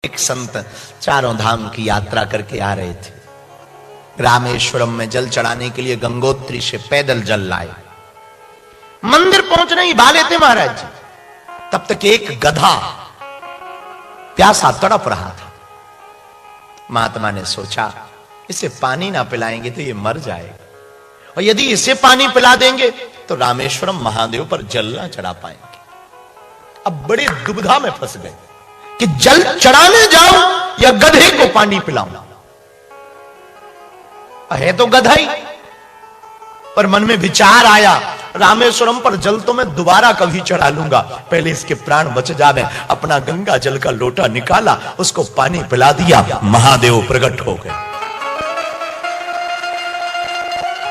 एक संत चारों धाम की यात्रा करके आ रहे थे। रामेश्वरम में जल चढ़ाने के लिए गंगोत्री से पैदल जल लाए। मंदिर पहुंचने ही वाले थे महाराज जी, तब तक एक गधा प्यासा तड़प रहा था। महात्मा ने सोचा इसे पानी ना पिलाएंगे तो ये मर जाएगा, और यदि इसे पानी पिला देंगे तो रामेश्वरम महादेव पर जल ना चढ़ा पाएंगे। अब बड़े दुविधा में फंस गए कि जल चढ़ाने जाऊं या गधे को पानी पिलाऊं। है तो गधा ही, पर मन में विचार आया रामेश्वरम पर जल तो मैं दोबारा कभी चढ़ा लूंगा, पहले इसके प्राण बच जावे। अपना गंगा जल का लोटा निकाला, उसको पानी पिला दिया, महादेव प्रकट हो गए।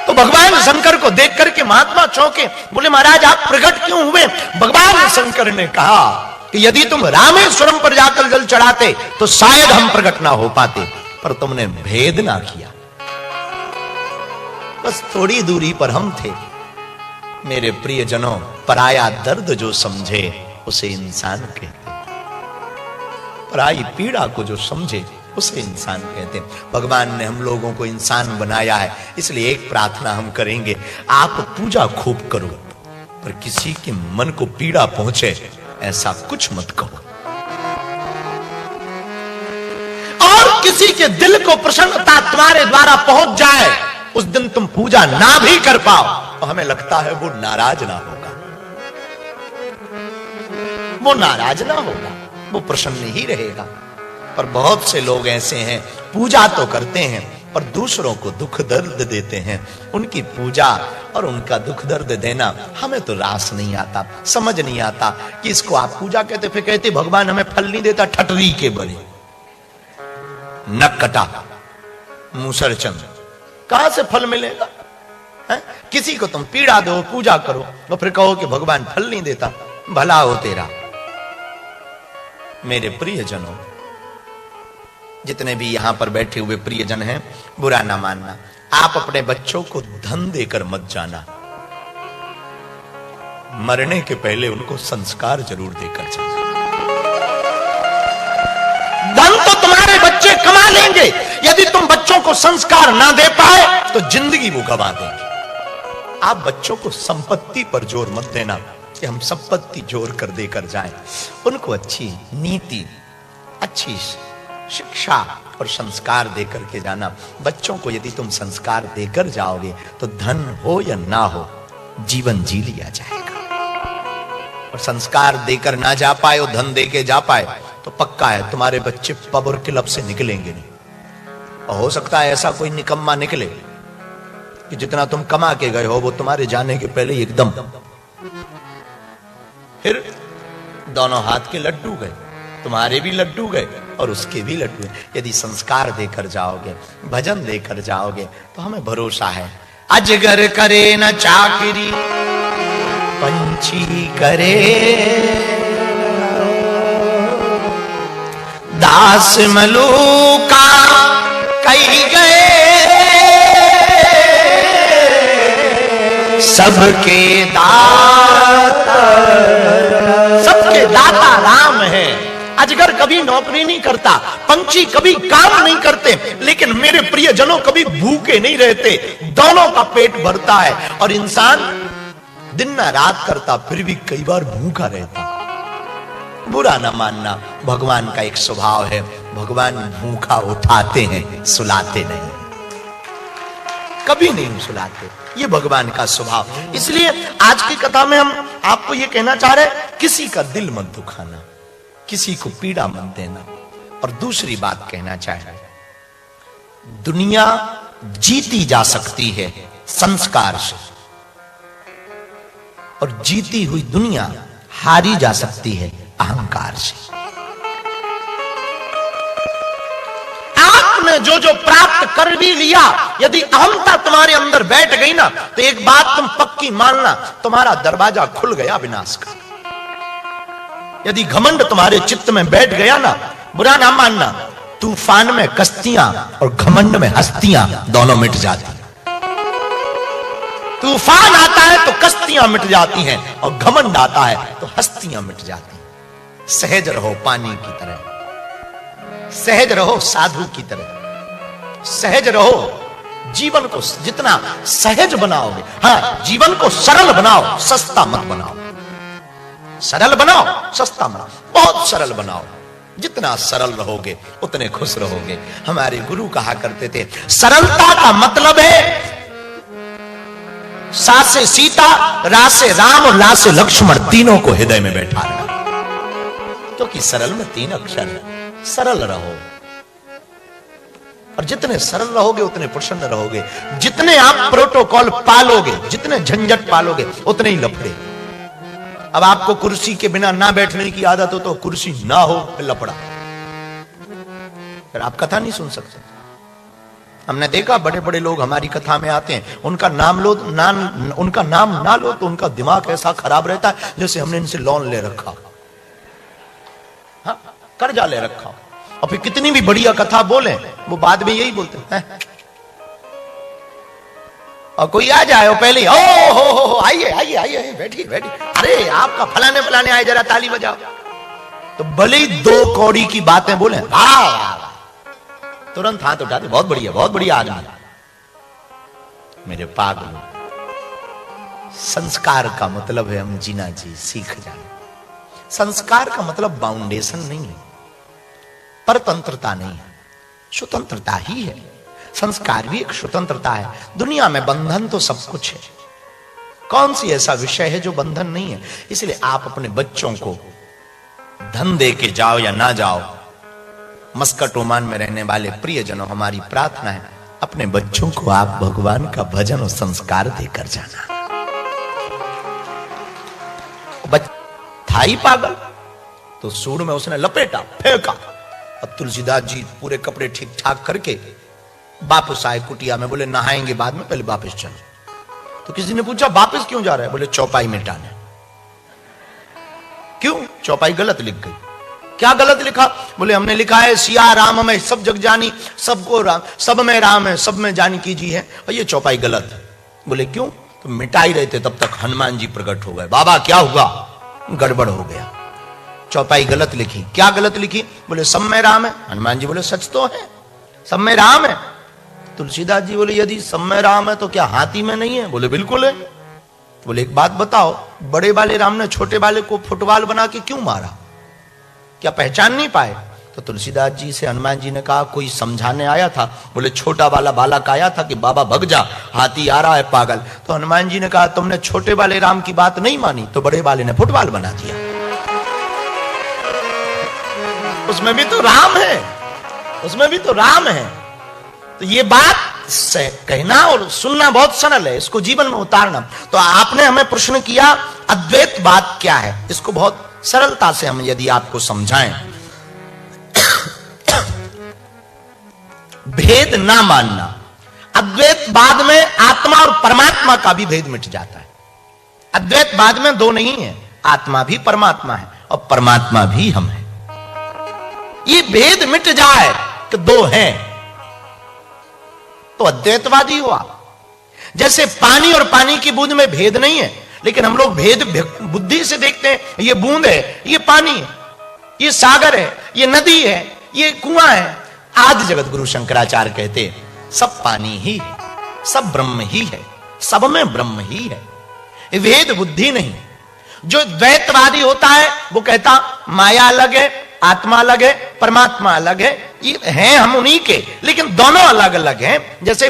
तो भगवान शंकर को देख करके महात्मा चौंके, बोले महाराज आप प्रकट क्यों हुए? भगवान शंकर ने कहा कि यदि तुम रामेश्वरम पर जाकर जल चढ़ाते तो शायद हम प्रकट ना हो पाते, पर तुमने भेद ना किया, बस थोड़ी दूरी पर हम थे। मेरे प्रियजनों, पराया दर्द जो समझे उसे इंसान कहते, पराई पीड़ा को जो समझे उसे इंसान कहते हैं। भगवान ने हम लोगों को इंसान बनाया है, इसलिए एक प्रार्थना हम करेंगे, आप पूजा खूब करो पर किसी के मन को पीड़ा पहुंचे ऐसा कुछ मत कहो, और किसी के दिल को प्रसन्नता तुम्हारे द्वारा पहुंच जाए, उस दिन तुम पूजा ना भी कर पाओ तो हमें लगता है वो नाराज ना होगा, वो नाराज ना होगा, वो प्रसन्न ही रहेगा। पर बहुत से लोग ऐसे हैं, पूजा तो करते हैं पर दूसरों को दुख दर्द देते हैं। उनकी पूजा और उनका दुख दर्द देना हमें तो रास नहीं आता, समझ नहीं आता कि इसको आप पूजा कहते, फिर कहते भगवान हमें फल नहीं देता, ठटरी के बड़े नक कटा मूसर चंद, कहां से फल मिलेगा? है? किसी को तुम पीड़ा दो, पूजा करो, तो फिर कहो कि भगवान फल नहीं देता, भला हो तेरा। मेरे प्रियजनों, जितने भी यहां पर बैठे हुए प्रियजन हैं, बुरा ना मानना, आप अपने बच्चों को धन देकर मत जाना, मरने के पहले उनको संस्कार जरूर देकर जाना। धन तो तुम्हारे बच्चे कमा लेंगे, यदि तुम बच्चों को संस्कार ना दे पाए तो जिंदगी वो गवा देंगे। आप बच्चों को संपत्ति पर जोर मत देना कि हम संपत्ति जोर कर देकर जाएं, उनको अच्छी नीति, अच्छी शिक्षा और संस्कार देकर के जाना। बच्चों को यदि तुम संस्कार देकर जाओगे तो धन हो या ना हो जीवन जी लिया जाएगा, और संस्कार देकर ना जा पाए और धन देके जा पाए तो पक्का है तुम्हारे बच्चे पब और क्लब से निकलेंगे नहीं। और हो सकता है ऐसा कोई निकम्मा निकले कि जितना तुम कमा के गए हो वो तुम्हारे जाने के पहले एकदम, फिर दोनों हाथ के लड्डू गए, तुम्हारे भी लड्डू गए और उसके भी लड्डू गए। यदि संस्कार देकर जाओगे, भजन देकर जाओगे तो हमें भरोसा है, अजगर करे न चाकरी पंछी करे, दास मलूका कही गए, सबके दाता, सबके दाता राम है। अजगर कभी नौकरी नहीं करता, पंछी कभी काम नहीं करते, लेकिन मेरे प्रियजनों कभी भूखे नहीं रहते, दोनों का पेट भरता है। और इंसान दिन ना रात करता फिर भी कई बार भूखा रहता। बुरा ना मानना, भगवान का एक स्वभाव है, भगवान भूखा उठाते हैं, सुलाते नहीं, कभी नहीं सुलाते, ये भगवान का स्वभाव। इसलिए आज की कथा में हम आपको ये कहना चाह रहे हैं, किसी का दिल मत दुखाना, किसी को पीड़ा मत देना। और दूसरी बात कहना चाह रहे हैं, दुनिया जीती जा सकती है संस्कार से, और जीती हुई दुनिया हारी जा सकती है अहंकार से। आपने जो जो प्राप्त कर भी लिया, यदि अहंता तुम्हारे अंदर बैठ गई ना, तो एक बात तुम पक्की मानना, तुम्हारा दरवाजा खुल गया विनाश का। यदि घमंड तुम्हारे चित्त में बैठ गया ना, बुरा ना मानना, तूफान में कश्तियां और घमंड में हस्तियां दोनों मिट जाती। तूफान आता है तो कश्तियां मिट जाती हैं, और घमंड आता है तो हस्तियां मिट जाती हैं। सहज रहो पानी की तरह, सहज रहो साधु की तरह, सहज रहो। जीवन को जितना सहज बनाओगे, हाँ, जीवन को सरल बनाओ, सस्ता मत बनाओ। सरल बनाओ, सस्ता बनाओ, बहुत सरल बनाओ। जितना सरल रहोगे उतने खुश रहोगे। हमारे गुरु कहा करते थे, सरलता का मतलब है सा से सीता, रा से राम और ला से लक्ष्मण, तीनों को हृदय में बैठा रहा। तो कि सरल में 3 अक्षर है। सरल रहो, और जितने सरल रहोगे उतने प्रसन्न रहोगे। जितने आप प्रोटोकॉल पालोगे, जितने झंझट पालोगे, उतने ही लफड़े। अब आपको कुर्सी के बिना ना बैठने की आदत हो तो कुर्सी ना हो, फिर लफड़ा, फिर आप कथा नहीं सुन सकते। हमने देखा बड़े बड़े लोग हमारी कथा में आते हैं, उनका नाम ना लो तो उनका दिमाग ऐसा खराब रहता है जैसे हमने इनसे लोन ले रखा, हाँ, कर्जा ले रखा। और फिर कितनी भी बढ़िया कथा बोले, वो बाद में यही बोलते हैं। और कोई आ जाए, पहले ओ हो आइए आइए आइए, बैठिए बैठिए, अरे आपका फलाने फलाने आए, जरा ताली बजाओ। तो भले ही 2 कौड़ी की बातें बोले, तुरंत हाथ उठाते, बहुत बढ़िया आदमी। मेरे पागल, संस्कार का मतलब है हम जीना सीख जाए। संस्कार का मतलब बाउंडेशन नहीं है, परतंत्रता नहीं है, स्वतंत्रता ही है। संस्कार भी एक स्वतंत्रता है। दुनिया में बंधन तो सब कुछ है, कौन सी ऐसा विषय है जो बंधन नहीं है? इसलिए आप अपने बच्चों को धन दे के जाओ या ना जाओ, मस्कट ओमान में रहने वाले प्रियजनों, हमारी प्रार्थना है अपने बच्चों को आप भगवान का भजन और संस्कार देकर जाना। था ही पागल, तो सूर में उसने लपेटा, फेंका, और तुलसीदास जी पूरे कपड़े ठीक ठाक करके वापस आए कुटिया में। बोले नहाएंगे बाद में, पहले वापस चलो। तो किसी ने पूछा वापस क्यों जा रहा है? बोले चौपाई मिटाने। क्यों? चौपाई गलत लिख गई। क्या गलत लिखा? बोले हमने लिखा है सिया राम में सब जग जानी, सबको राम, सब में राम है, सब में जानी कीजिए है, और ये चौपाई गलत है। बोले क्यों? तो मिटा ही रहे थे तब तक हनुमान जी प्रकट हो गए। बाबा क्या हुआ? गड़बड़ हो गया, चौपाई गलत लिखी। क्या गलत लिखी? बोले सब में राम है। हनुमान जी बोले सच तो है, सब में राम है। तुलसीदास जी बोले यदि सब में राम है तो क्या हाथी में नहीं है? बोले बिल्कुल है। बोले एक बात बताओ, बड़े वाले राम ने छोटे वाले को फुटबॉल बना के क्यों मारा? क्या पहचान नहीं पाए? तो तुलसीदास जी से हनुमान जी ने कहा कोई समझाने आया था। बोले छोटा वाला बालक आया था कि बाबा भग जा, हाथी आ रहा है पागल। तो हनुमान जी ने कहा तुमने छोटे वाले राम की बात नहीं मानी, तो बड़े वाले ने फुटबॉल बना दिया। उसमें भी तो राम है, उसमें भी तो राम है। तो ये बात से कहना और सुनना बहुत सरल है, इसको जीवन में उतारना। तो आपने हमें प्रश्न किया अद्वैत बात क्या है, इसको बहुत सरलता से हम यदि आपको समझाएं, भेद ना मानना। अद्वैतवाद में आत्मा और परमात्मा का भी भेद मिट जाता है। अद्वैतवाद में 2 नहीं है, आत्मा भी परमात्मा है और परमात्मा भी हम है। ये भेद मिट जाए तो 2 हैं तो अद्वैतवादी हुआ। जैसे पानी और पानी की बूंद में भेद नहीं है, लेकिन हम लोग भेद बुद्धि से देखते हैं, ये बूंद है, ये पानी है, ये सागर है, ये नदी है, ये कुआं है। आदि जगत गुरु शंकराचार्य कहते सब पानी ही है, सब ब्रह्म ही है, सब में ब्रह्म ही है, भेद बुद्धि नहीं। जो द्वैतवादी होता है वो कहता माया अलग है, आत्मा अलग है, परमात्मा अलग है, ये हैं हम उन्हीं के, लेकिन दोनों अलग अलग हैं। जैसे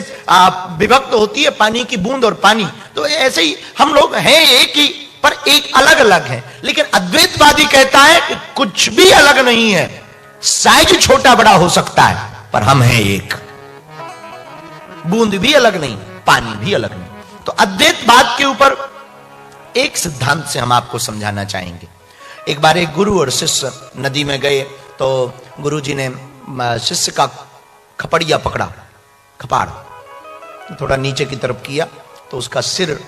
विभक्त होती है पानी की बूंद और पानी, तो ऐसे ही हम लोग हैं एक ही, पर एक अलग अलग हैं। लेकिन अद्वैतवादी कहता है कि कुछ भी अलग नहीं है, साइज छोटा बड़ा हो सकता है, पर हम हैं एक। बूंद भी अलग नहीं, पानी भी अलग नहीं। तो अद्वैतवाद के ऊपर एक सिद्धांत से हम आपको समझाना चाहेंगे। एक बार एक गुरु और शिष्य नदी में गए, तो गुरु जी ने शिष्य का खपड़िया पकड़ा, कपाड़ थोड़ा नीचे की तरफ किया, तो उसका सिर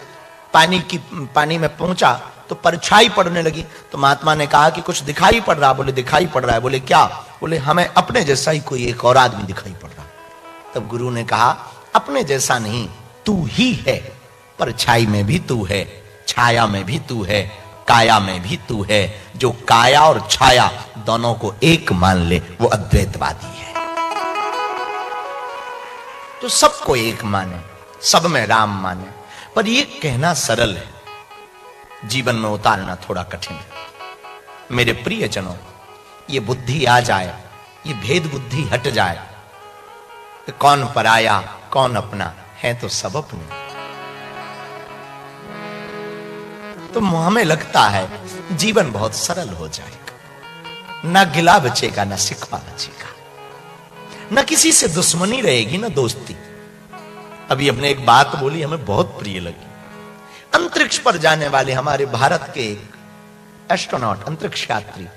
पानी में पहुंचा तो परछाई पड़ने लगी। तो महात्मा ने कहा कि कुछ दिखाई पड़ रहा? बोले दिखाई पड़ रहा है। बोले क्या? बोले हमें अपने जैसा ही कोई एक और आदमी दिखाई पड़ रहा। तब गुरु ने कहा अपने जैसा नहीं, तू ही है, परछाई में भी तू है, छाया में भी तू है, काया में भी तू है। जो काया और छाया दोनों को एक मान ले वो अद्वैतवादी है। तो सबको एक माने, सब में राम माने, पर ये कहना सरल है, जीवन में उतारना थोड़ा कठिन है। मेरे प्रियजनों, ये बुद्धि आ जाए, ये भेद बुद्धि हट जाए, कौन पराया कौन अपना, है तो सब अपने। तो हमें लगता है जीवन बहुत सरल हो जाएगा, ना गिला बचेगा ना शिकवा बचेगा, ना किसी से दुश्मनी रहेगी ना दोस्ती। अभी हमने एक बात बोली हमें बहुत प्रिय लगी। अंतरिक्ष पर जाने वाले हमारे भारत के एक एस्ट्रोनॉट, अंतरिक्ष यात्री,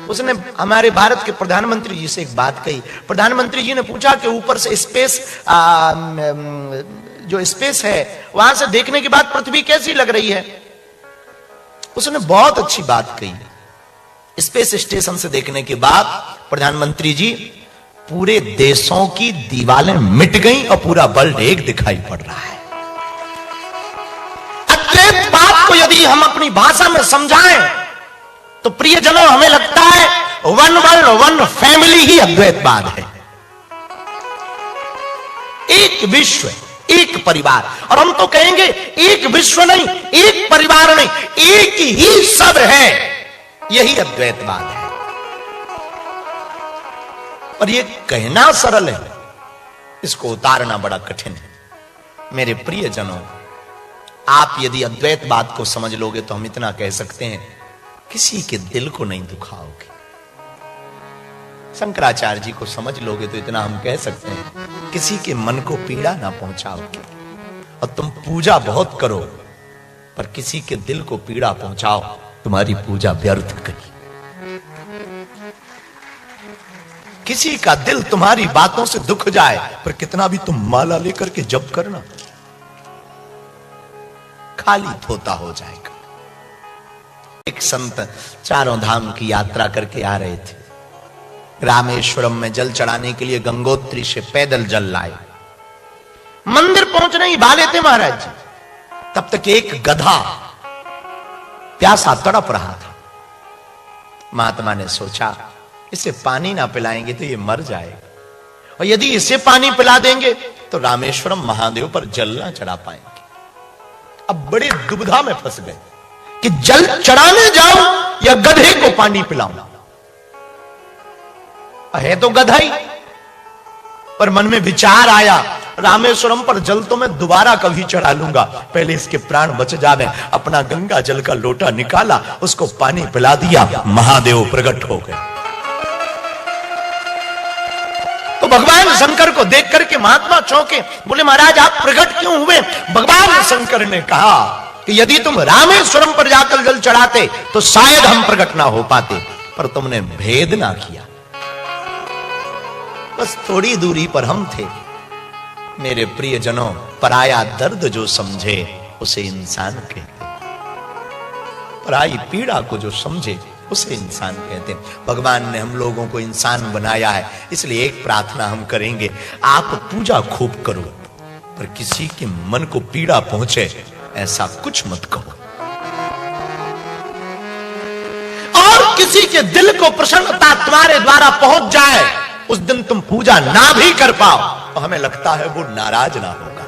उसने हमारे भारत के प्रधानमंत्री जी से एक बात कही। प्रधानमंत्री जी ने पूछा कि ऊपर से स्पेस, जो स्पेस है वहां से देखने के बाद पृथ्वी कैसी लग रही है। उसने बहुत अच्छी बात कही। स्पेस स्टेशन से देखने के बाद प्रधानमंत्री जी, पूरे देशों की दीवारें मिट गई और पूरा वर्ल्ड एक दिखाई पड़ रहा है। अद्वैत बात को यदि हम अपनी भाषा में समझाएं तो प्रियजनों हमें लगता है वन वर्ल्ड वन फैमिली ही अद्वैतवाद है। एक विश्व, एक परिवार, और हम तो कहेंगे एक विश्व नहीं, एक परिवार नहीं, एक ही सब है, यही अद्वैतवाद है। पर यह कहना सरल है, इसको उतारना बड़ा कठिन है। मेरे प्रियजनों, आप यदि अद्वैतवाद को समझ लोगे तो हम इतना कह सकते हैं, किसी के दिल को नहीं दुखाओगे। शंकराचार्य जी को समझ लोगे तो इतना हम कह सकते हैं, किसी के मन को पीड़ा ना पहुंचाओगे। और तुम पूजा बहुत करो पर किसी के दिल को पीड़ा पहुंचाओ, तुम्हारी पूजा व्यर्थ गई। किसी का दिल तुम्हारी बातों से दुख जाए पर कितना भी तुम माला लेकर के जप करना, खाली थोता हो जाएगा। एक संत चारों धाम की यात्रा करके आ रहे थे। रामेश्वरम में जल चढ़ाने के लिए गंगोत्री से पैदल जल लाए। मंदिर पहुंचने ही वाले थे महाराज जी, तब तक एक गधा प्यासा तड़प रहा था। महात्मा ने सोचा, इसे पानी ना पिलाएंगे तो ये मर जाएगा, और यदि इसे पानी पिला देंगे तो रामेश्वरम महादेव पर जल ना चढ़ा पाएंगे। अब बड़े दुविधा में फंस गए कि जल चढ़ाने जाऊं या गधे को पानी पिलाऊं। है तो गधा ही, पर मन में विचार आया, रामेश्वरम पर जल तो मैं दोबारा कभी चढ़ा लूंगा, पहले इसके प्राण बच जावे। अपना गंगा जल का लोटा निकाला, उसको पानी पिला दिया, महादेव प्रकट हो गए। तो भगवान शंकर को देख करके महात्मा चौंके, बोले महाराज आप प्रकट क्यों हुए? भगवान शंकर ने कहा कि यदि तुम रामेश्वरम पर जाकर जल चढ़ाते तो शायद हम प्रकट ना हो पाते, पर तुमने भेद ना किया, बस थोड़ी दूरी पर हम थे। मेरे प्रियजनों, पराया दर्द जो समझे उसे इंसान कहते, पराई पीड़ा को जो समझे उसे इंसान कहते हैं। भगवान ने हम लोगों को इंसान बनाया है, इसलिए एक प्रार्थना हम करेंगे, आप पूजा खूब करो पर किसी के मन को पीड़ा पहुंचे ऐसा कुछ मत कहो, और किसी के दिल को प्रसन्नता तुम्हारे द्वारा पहुंच जाए, उस दिन तुम पूजा ना भी कर पाओ तो हमें लगता है वो नाराज ना होगा,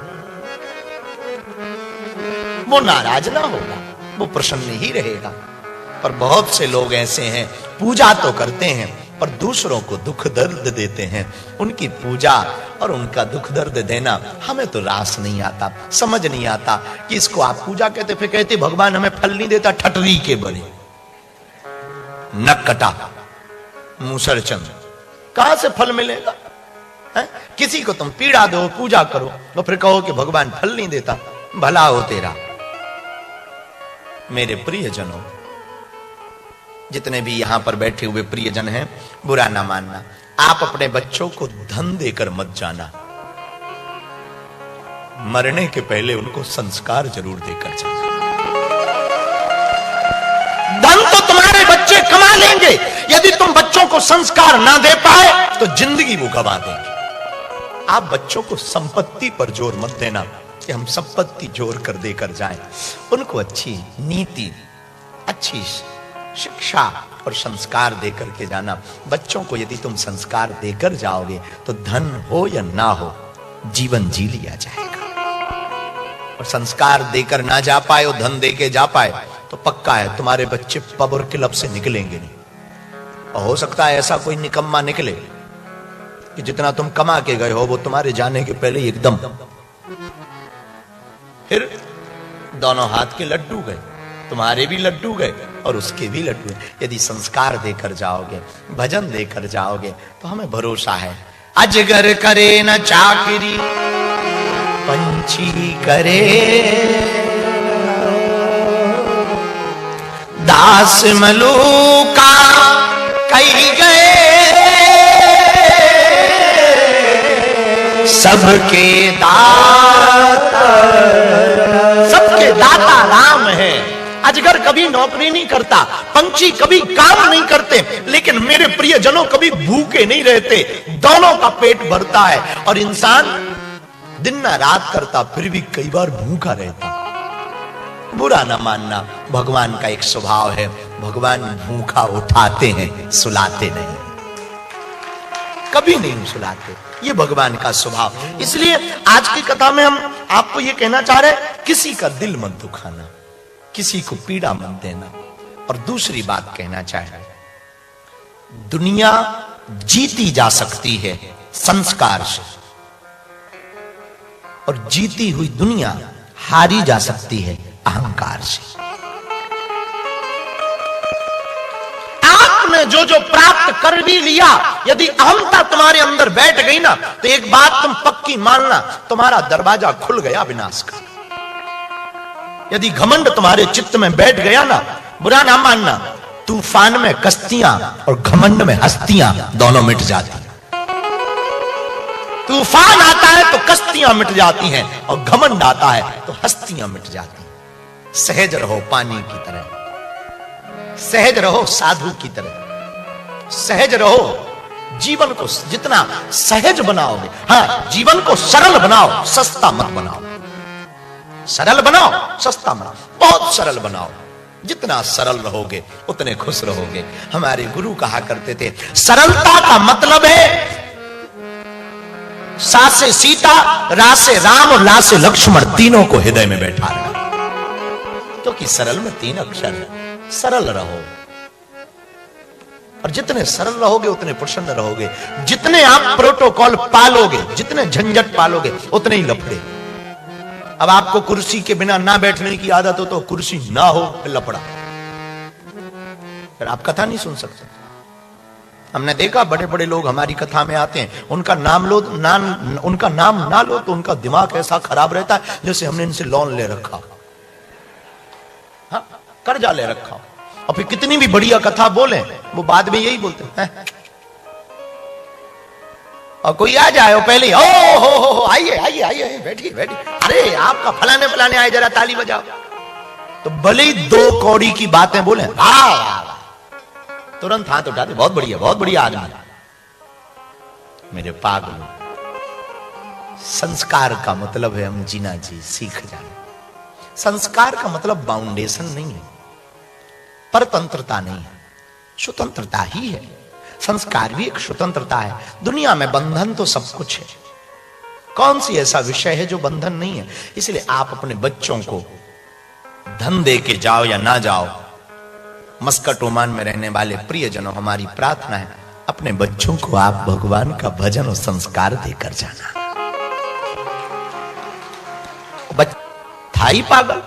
वो नाराज ना होगा, वो प्रसन्न ही रहेगा। पर बहुत से लोग ऐसे हैं, पूजा तो करते हैं पर दूसरों को दुख दर्द देते हैं। उनकी पूजा और उनका दुख दर्द देना हमें तो रास नहीं आता, समझ नहीं आता कि इसको आप पूजा कहते, फिर कहते भगवान हमें फल नहीं देता, ठटरी के बने, नक कटा, मूसर चंद, कहां से फल मिलेगा? है? किसी को तुम पीड़ा दो, पूजा करो, तो फिर कहो कि भगवान फल नहीं देता, भला हो तेरा। मेरे प्रियजनों, जितने भी यहां पर बैठे हुए प्रियजन हैं, बुरा ना मानना, आप अपने बच्चों को धन देकर मत जाना, मरने के पहले उनको संस्कार जरूर देकर जाना। धन तो तुम्हारे बच्चे कमा लेंगे, यदि तुम बच्चों को संस्कार ना दे पाए तो जिंदगी वो गवा देंगे। आप बच्चों को संपत्ति पर जोर मत देना कि हम संपत्ति जोर कर देकर जाएं, उनको अच्छी नीति, अच्छी शिक्षा और संस्कार देकर के जाना। बच्चों को यदि तुम संस्कार देकर जाओगे तो धन हो या ना हो, जीवन जी लिया जाएगा। और संस्कार देकर ना जा पाए और धन देके जा पाए तो पक्का है तुम्हारे बच्चे पब और क्लब से निकलेंगे नहीं। और हो सकता है ऐसा कोई निकम्मा निकले कि जितना तुम कमा के गए हो वो तुम्हारे जाने के पहले ही एकदम, फिर दोनों हाथ के लड्डू गए, तुम्हारे भी लड्डू गए और उसके भी लड्डू गए। यदि संस्कार देकर जाओगे, भजन देकर जाओगे तो हमें भरोसा है। अजगर करे न चाकरी, पंछी करे दास मलूका कई गए, सबके दाता, सबके दाता राम है। अजगर कभी नौकरी नहीं करता, पंछी कभी काम नहीं करते, लेकिन मेरे प्रियजनों कभी भूखे नहीं रहते, दोनों का पेट भरता है। और इंसान दिन ना रात करता फिर भी कई बार भूखा रहता। बुरा ना मानना, भगवान का एक स्वभाव है, भगवान भूखा उठाते हैं, सुलाते नहीं, कभी नहीं सुलाते, ये भगवान का स्वभाव। इसलिए आज की कथा में हम आपको ये कहना चाह रहे हैं, किसी का दिल मत दुखाना, किसी को पीड़ा मत देना। और दूसरी बात कहना चाहे, दुनिया जीती जा सकती है संस्कार से, और जीती हुई दुनिया हारी जा सकती है अहंकार से। आपने जो जो प्राप्त कर भी लिया, यदि अहंता तुम्हारे अंदर बैठ गई ना, तो एक बात तुम पक्की मानना, तुम्हारा दरवाजा खुल गया विनाश का। यदि घमंड तुम्हारे चित्त में बैठ गया ना, बुरा ना मानना, तूफान में कश्तियां और घमंड में हस्तियां दोनों मिट जाती। तूफान आता है तो कश्तियां मिट जाती हैं, और घमंड आता है तो हस्तियां मिट जाती हैं। सहज रहो पानी की तरह, सहज रहो साधु की तरह, सहज रहो। जीवन को जितना सहज बनाओगे, हाँ, जीवन को सरल बनाओ, सस्ता मत बनाओ। सरल बनाओ, सस्ता बनाओ, बहुत सरल बनाओ। जितना सरल रहोगे उतने खुश रहोगे। हमारे गुरु कहा करते थे, सरलता का मतलब है सा से सीता, रा से राम और ला से लक्ष्मण, तीनों को हृदय में बैठा रहा। क्योंकि सरल में 3 अक्षर है। सरल रहो, और जितने सरल रहोगे उतने प्रसन्न रहोगे। जितने आप प्रोटोकॉल पालोगे, जितने झंझट पालोगे, उतने ही लफड़े। अब आपको कुर्सी के बिना ना बैठने की आदत हो तो कुर्सी ना हो, फिर लफड़ा, फिर आप कथा नहीं सुन सकते। हमने देखा बड़े बड़े लोग हमारी कथा में आते हैं, उनका नाम उनका नाम ना लो तो उनका दिमाग ऐसा खराब रहता है जैसे हमने इनसे लोन ले रखा, हाँ, कर्जा ले रखा। और फिर कितनी भी बढ़िया कथा बोले, वो बाद में यही बोलते हैं। और कोई आ जाए पहले, ओ हो आइए आइए आइए, बैठिए बैठिए, अरे आपका फलाने फलाने आए, जरा ताली बजाओ। तो भले ही 2 कौड़ी की बातें बोले, तुरंत हाथ उठाते, बहुत बढ़िया आदमी। मेरे पागलों, संस्कार का मतलब है हम जीना जी सीख जाए। संस्कार का मतलब बाउंडेशन नहीं है, परतंत्रता नहीं है, स्वतंत्रता ही है। संस्कार भी एक स्वतंत्रता है। दुनिया में बंधन तो सब कुछ है, कौन सी ऐसा विषय है जो बंधन नहीं है। इसलिए आप अपने बच्चों को धन दे के जाओ या ना जाओ, मस्कट ओमान में रहने वाले प्रियजनों, हमारी प्रार्थना है अपने बच्चों को आप भगवान का भजन और संस्कार देकर जाना। था ही पागल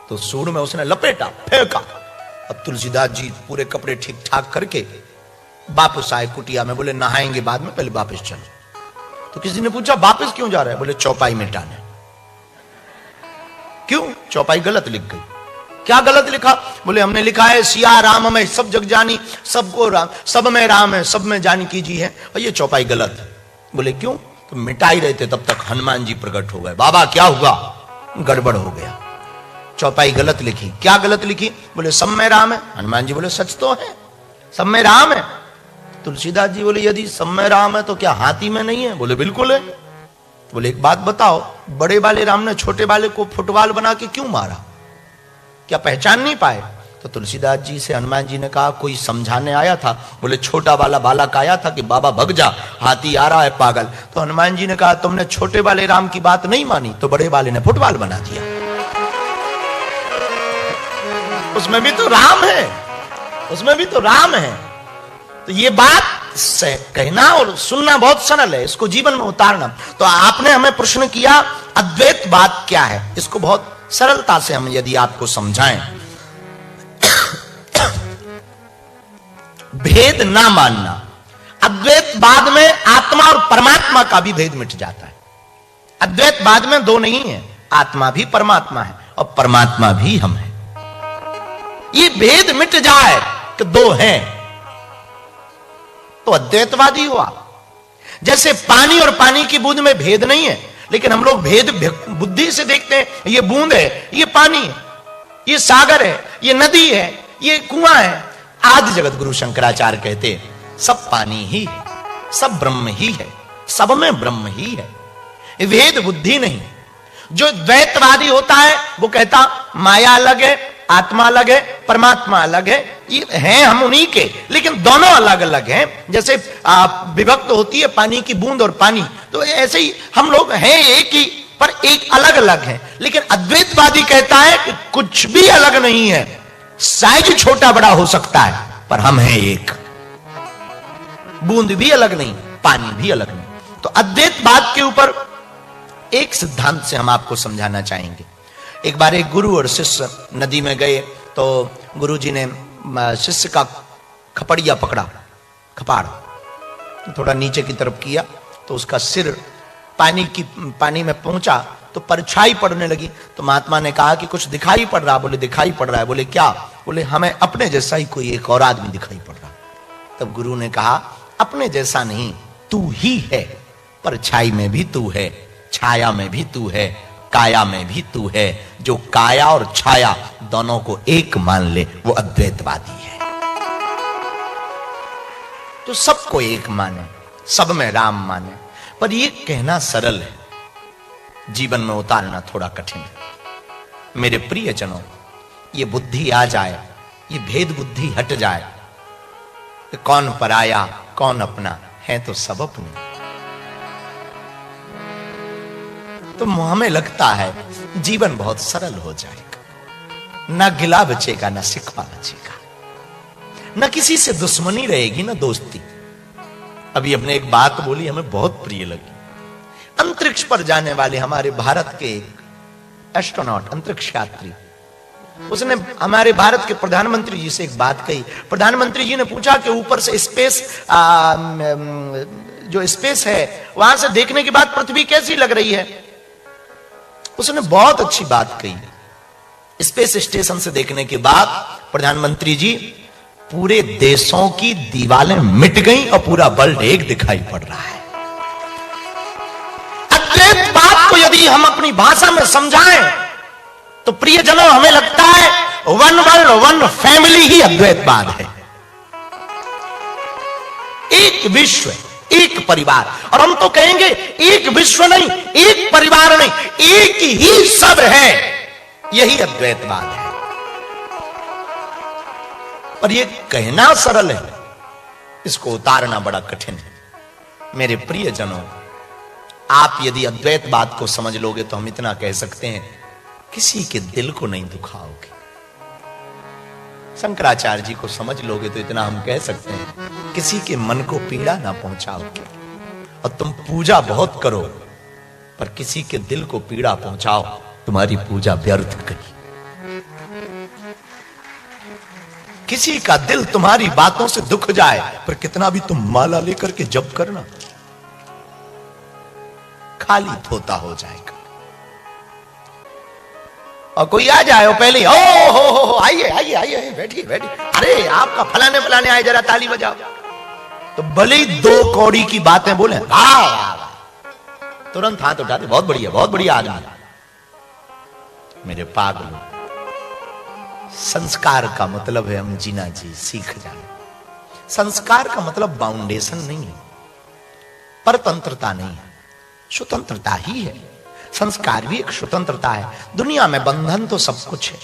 तो सूंड में उसने लपेटा, फेंका, अब तुलसीदास जी पूरे कपड़े ठीक ठाक करके वापस आए कुटिया में। बोले नहाएंगे बाद में, पहले वापस चलो। तो किसी ने पूछा वापस क्यों जा रहा है? बोले चौपाई मिटाने। क्यों? चौपाई गलत लिख गई। क्या गलत लिखा? बोले हमने लिखा है सिया राम में सब जग जानी, सबको राम, सब में राम है, सब में जानी कीजिए है, और ये चौपाई गलत है। बोले क्यों? तो मिटा ही रहे थे तब तक हनुमान जी प्रकट हो गए। बाबा क्या हुआ? गड़बड़ हो गया, चौपाई गलत लिखी। क्या गलत लिखी? बोले सब में राम है। हनुमान जी बोले सच तो है, सब में राम है। तुलसीदास जी बोले यदि सब में राम है तो क्या हाथी में नहीं है? बोले बिल्कुल है। बोले एक बात बताओ, बड़े वाले राम ने छोटे वाले को फुटबॉल बना के क्यों मारा? क्या पहचान नहीं पाए? तो तुलसीदास जी से हनुमान जी ने कहा कोई समझाने आया था? बोले छोटा वाला बालक आया था कि बाबा भग जा, हाथी आ रहा है पागल। तो हनुमान जी ने कहा तुमने छोटे वाले राम की बात नहीं मानी तो बड़े वाले ने फुटबॉल बना दिया। उसमें भी तो राम है, उसमें भी तो राम है। तो ये बात से कहना और सुनना बहुत सरल है, इसको जीवन में उतारना। तो आपने हमें प्रश्न किया अद्वैत बात क्या है, इसको बहुत सरलता से हम यदि आपको समझाएं, भेद ना मानना। अद्वैतवाद में आत्मा और परमात्मा का भी भेद मिट जाता है। अद्वैतवाद में दो नहीं है, आत्मा भी परमात्मा है और परमात्मा भी हम हैं। ये भेद मिट जाए कि दो हैं तो अद्वैतवादी हुआ। जैसे पानी और पानी की बूंद में भेद नहीं है, लेकिन हम लोग भेद बुद्धि से देखते हैं, ये बूंद है, ये पानी है, ये सागर है, ये नदी है, ये कुआं है। आदि जगत गुरु शंकराचार्य कहते हैं सब पानी ही है, सब ब्रह्म ही है, सब में ब्रह्म ही है, भेद बुद्धि नहीं। जो द्वैतवादी होता है वो कहता माया अलग है, आत्मा अलग है, परमात्मा अलग है, ये हैं हम उन्हीं के, लेकिन दोनों अलग अलग हैं। जैसे विभक्त होती है पानी की बूंद और पानी, तो ऐसे ही हम लोग हैं एक ही पर एक अलग अलग हैं। लेकिन अद्वैतवादी कहता है कि कुछ भी अलग नहीं है, साइज छोटा बड़ा हो सकता है पर हम हैं एक, बूंद भी अलग नहीं, पानी भी अलग नहीं। तो अद्वैतवाद के ऊपर एक सिद्धांत से हम आपको समझाना चाहेंगे। एक बार एक गुरु और शिष्य नदी में गए तो गुरु जी ने शिष्य का खपड़िया पकड़ा, खपाड़ थोड़ा नीचे की तरफ किया तो उसका सिर पानी में पहुंचा तो परछाई पड़ने लगी। तो महात्मा ने कहा कि कुछ दिखाई पड़ रहा? बोले दिखाई पड़ रहा है। बोले क्या? बोले हमें अपने जैसा ही कोई एक और आदमी दिखाई पड़ रहा। तब गुरु ने कहा अपने जैसा नहीं, तू ही है, परछाई में भी तू है, छाया में भी तू है, काया में भी तू है। जो काया और छाया दोनों को एक मान ले वो अद्वैतवादी है। तो सबको एक माने, सब में राम माने। पर ये कहना सरल है, जीवन में उतारना थोड़ा कठिन है। मेरे प्रियजनों, ये बुद्धि आ जाए, ये भेद बुद्धि हट जाए कि कौन पराया कौन अपना है, तो सब अपने। तो हमें लगता है जीवन बहुत सरल हो जाएगा, ना गिला बचेगा ना शिकवा बचेगा, ना किसी से दुश्मनी रहेगी ना दोस्ती। अभी हमने एक बात बोली हमें बहुत प्रिय लगी। अंतरिक्ष पर जाने वाले हमारे भारत के एक एस्ट्रोनॉट, अंतरिक्ष यात्री, उसने हमारे भारत के प्रधानमंत्री जी से एक बात कही। प्रधानमंत्री जी ने पूछा कि ऊपर से स्पेस जो स्पेस है वहां से देखने के बाद पृथ्वी कैसी लग रही है? उसने बहुत अच्छी बात कही। स्पेस स्टेशन से देखने के बाद प्रधानमंत्री जी, पूरे देशों की दीवारें मिट गई और पूरा वर्ल्ड एक दिखाई पड़ रहा है। अद्वैत बात को यदि हम अपनी भाषा में समझाएं तो प्रियजनों हमें लगता है वन वर्ल्ड वन फैमिली ही अद्वैतवाद है। एक विश्व, एक परिवार। और हम तो कहेंगे एक विश्व नहीं, एक परिवार नहीं, एक ही सब है, यही अद्वैतवाद है। पर यह कहना सरल है, इसको उतारना बड़ा कठिन है। मेरे प्रियजनों, आप यदि अद्वैतवाद को समझ लोगे तो हम इतना कह सकते हैं किसी के दिल को नहीं दुखाओगे। शंकराचार्य जी को समझ लोगे तो इतना हम कह सकते हैं किसी के मन को पीड़ा ना पहुंचाओगे। और तुम पूजा बहुत करो पर किसी के दिल को पीड़ा पहुंचाओ, तुम्हारी पूजा व्यर्थ गई। किसी का दिल तुम्हारी बातों से दुख जाए पर कितना भी तुम माला लेकर के जप करना, खाली थोता हो जाएगा। और कोई आ जाए और पहले ओ हो आइए आइए आइए बैठिए बैठिए, अरे आपका फलाने फलाने आए जरा ताली बजाओ, तो भले ही 2 कौड़ी की बातें बोले तुरंत हाथ उठाते, बहुत बढ़िया आदमी। मेरे पागलों, संस्कार का मतलब है हम जीना जी सीख जाए। संस्कार का मतलब बाउंडेशन नहीं है, परतंत्रता नहीं है, स्वतंत्रता ही है। संस्कार भी एक स्वतंत्रता है। दुनिया में बंधन तो सब कुछ है,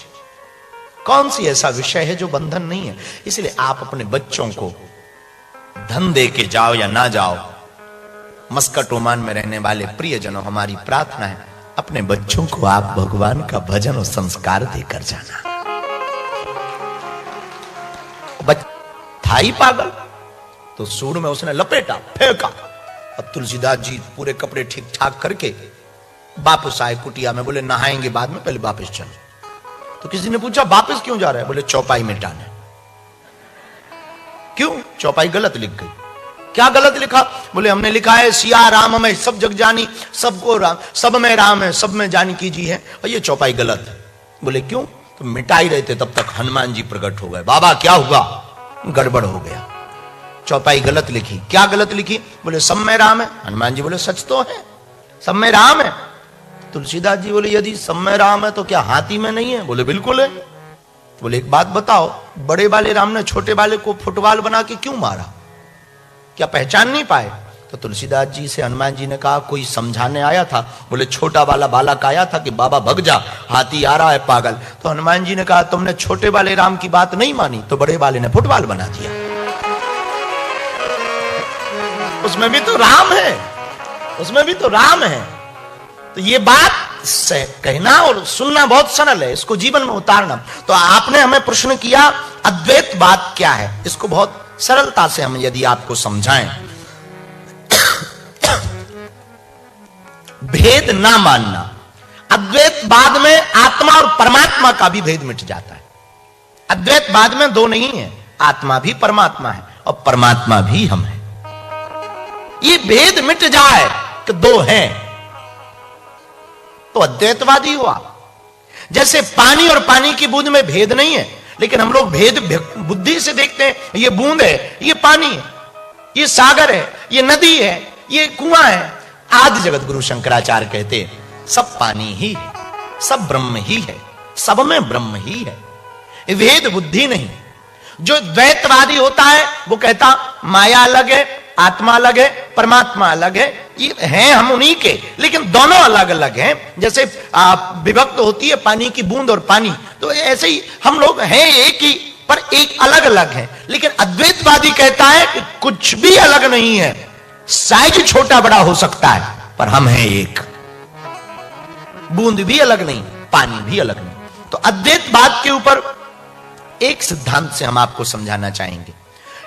कौन सी ऐसा विषय है जो बंधन नहीं है? इसलिए आप अपने बच्चों को धन दे के जाओ या ना जाओ, मस्कट ओमान में रहने वाले प्रियजनों, हमारी प्रार्थना है अपने बच्चों को आप भगवान का भजन और संस्कार देकर जाना। था ही पागल, तो सूर में उसने लपेटा, फेंका, और तुलसीदास जी पूरे कपड़े ठीक ठाक करके वापस आए कुटिया में। बोले नहाएंगे बाद में, पहले वापस चलो। तो किसी ने पूछा वापस क्यों जा रहे हैं? बोले चौपाई मिटाने। क्यों? चौपाई गलत लिख गई। क्या गलत लिखा? बोले हमने लिखा है सिया राम में सब जग जानी, सबको राम, सब में राम है, सब में जानकी जी है, और ये चौपाई गलत है। बोले क्यों? तो मिटाई रहे थे तब तक हनुमान जी प्रकट हो गए। बाबा क्या हुआ? गड़बड़ हो गया, चौपाई गलत लिखी। क्या गलत लिखी? बोले सब में राम है। हनुमान जी बोले सच तो है, सब में राम है। तुलसीदास जी बोले यदि सब में राम है तो क्या हाथी में नहीं है? बोले बिल्कुल है। बोले एक बात बताओ, बड़े वाले राम ने छोटे वाले को फुटबॉल बना के क्यों मारा? क्या पहचान नहीं पाए? तो तुलसीदास जी से हनुमान जी ने कहा कोई समझाने आया था। बोले छोटा वाला बालक आया था कि बाबा भग जा, हाथी आ रहा है पागल। तो हनुमान जी ने कहा तुमने छोटे वाले राम की बात नहीं मानी, तो बड़े वाले ने फुटबॉल बना दिया। उसमें भी तो राम है, उसमें भी तो राम है। तो ये बात से कहना और सुनना बहुत सरल है, इसको जीवन में उतारना। तो आपने हमें प्रश्न किया अद्वैत बात क्या है, इसको बहुत सरलता से हम यदि आपको समझाएं, भेद ना मानना। अद्वैतवाद में आत्मा और परमात्मा का भी भेद मिट जाता है। अद्वैतवाद में दो नहीं है, आत्मा भी परमात्मा है और परमात्मा भी हम है। ये भेद मिट जाए कि दो हैं तो अद्वैतवादी हुआ। जैसे पानी और पानी की बूंद में भेद नहीं है, लेकिन हम लोग भेद बुद्धि से देखते हैं, ये बूंद है, ये पानी है, ये सागर है, ये नदी है, ये कुआं है। आदि जगत गुरु शंकराचार्य कहते हैं सब पानी ही है, सब ब्रह्म ही है, सब में ब्रह्म ही है, भेद बुद्धि नहीं। जो द्वैतवादी होता है वो कहता माया अलग है, आत्मा अलग है, परमात्मा अलग है, ये हैं हम उन्हीं के, लेकिन दोनों अलग अलग हैं। जैसे विभक्त होती है पानी की बूंद और पानी, तो ऐसे ही हम लोग हैं एक ही, पर एक अलग अलग है। लेकिन अद्वैतवादी कहता है कि कुछ भी अलग नहीं है, साइज छोटा बड़ा हो सकता है, पर हम हैं एक। बूंद भी अलग नहीं, पानी भी अलग नहीं। तो अद्वैतवाद के ऊपर एक सिद्धांत से हम आपको समझाना चाहेंगे।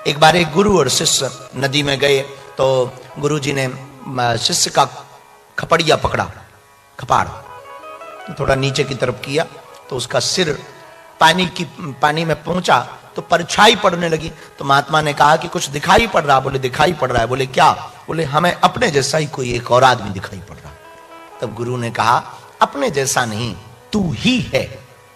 एक बार एक गुरु और शिष्य नदी में गए, तो गुरु जी ने शिष्य का खपड़िया पकड़ा, खपाड़ थोड़ा नीचे की तरफ किया, तो उसका सिर पानी में पहुंचा तो परछाई पड़ने लगी। तो महात्मा ने कहा कि कुछ दिखाई पड़ रहा? बोले दिखाई पड़ रहा है। बोले क्या? बोले हमें अपने जैसा ही कोई एक और आदमी दिखाई पड़ रहा। तब गुरु ने कहा अपने जैसा नहीं, तू ही है,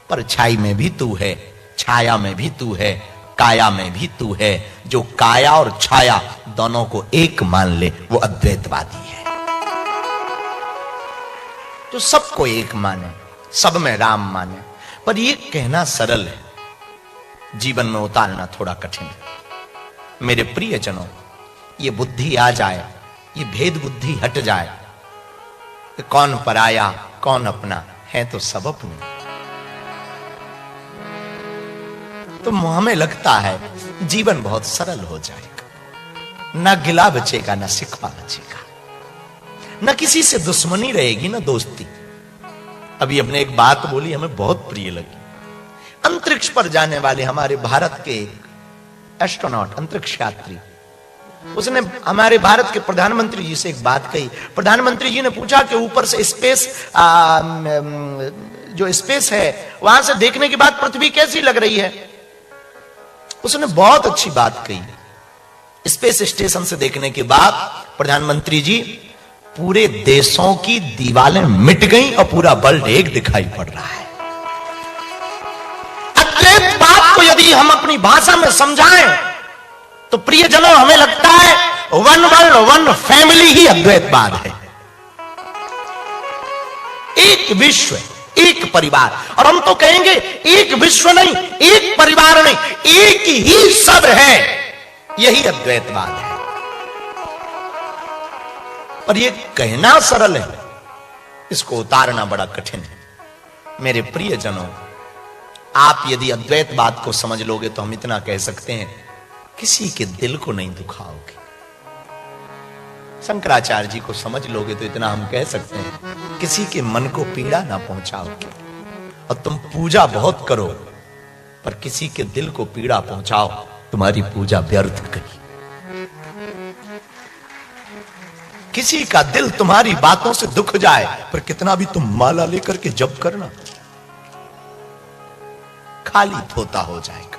परछाई में भी तू है, छाया में भी तू है, काया में भी तू है। जो काया और छाया दोनों को एक मान ले वो अद्वैतवादी है। जो सबको एक माने, सब में राम माने। पर ये कहना सरल है, जीवन में उतारना थोड़ा कठिन है। मेरे प्रियजनों, ये बुद्धि आ जाए, ये भेद बुद्धि हट जाए कि कौन पराया कौन अपना है, तो सब अपने। तो हमें लगता है जीवन बहुत सरल हो जाएगा, ना गिला बचेगा ना शिकवा बचेगा, ना किसी से दुश्मनी रहेगी ना दोस्ती। अभी हमने एक बात बोली हमें बहुत प्रिय लगी। अंतरिक्ष पर जाने वाले हमारे भारत के एक एस्ट्रोनॉट, अंतरिक्ष यात्री, उसने हमारे भारत के प्रधानमंत्री जी से एक बात कही। प्रधानमंत्री जी ने पूछा कि ऊपर से स्पेस, जो स्पेस है वहां से देखने के बाद पृथ्वी कैसी लग रही है? उसने बहुत अच्छी बात कही। स्पेस स्टेशन से देखने के बाद प्रधानमंत्री जी, पूरे देशों की दीवारें मिट गई और पूरा वर्ल्ड एक दिखाई पड़ रहा है। अद्वैत बात को यदि हम अपनी भाषा में समझाएं तो प्रियजनों हमें लगता है वन वर्ल्ड वन फैमिली ही अद्वैतवाद है। एक विश्व, एक परिवार। और हम तो कहेंगे एक विश्व नहीं, एक परिवार नहीं, एक ही सब है, यही अद्वैतवाद है। पर यह कहना सरल है, इसको उतारना बड़ा कठिन है। मेरे प्रियजनों, आप यदि अद्वैत बात को समझ लोगे तो हम इतना कह सकते हैं, किसी के दिल को नहीं दुखाओगे। शंकराचार्य जी को समझ लोगे तो इतना हम कह सकते हैं, किसी के मन को पीड़ा ना पहुंचाओगे। और तुम पूजा बहुत करो पर किसी के दिल को पीड़ा पहुंचाओ, तुम्हारी पूजा व्यर्थ गई। किसी का दिल तुम्हारी बातों से दुख जाए, पर कितना भी तुम माला लेकर के जप करना, खाली थोता हो जाएगा।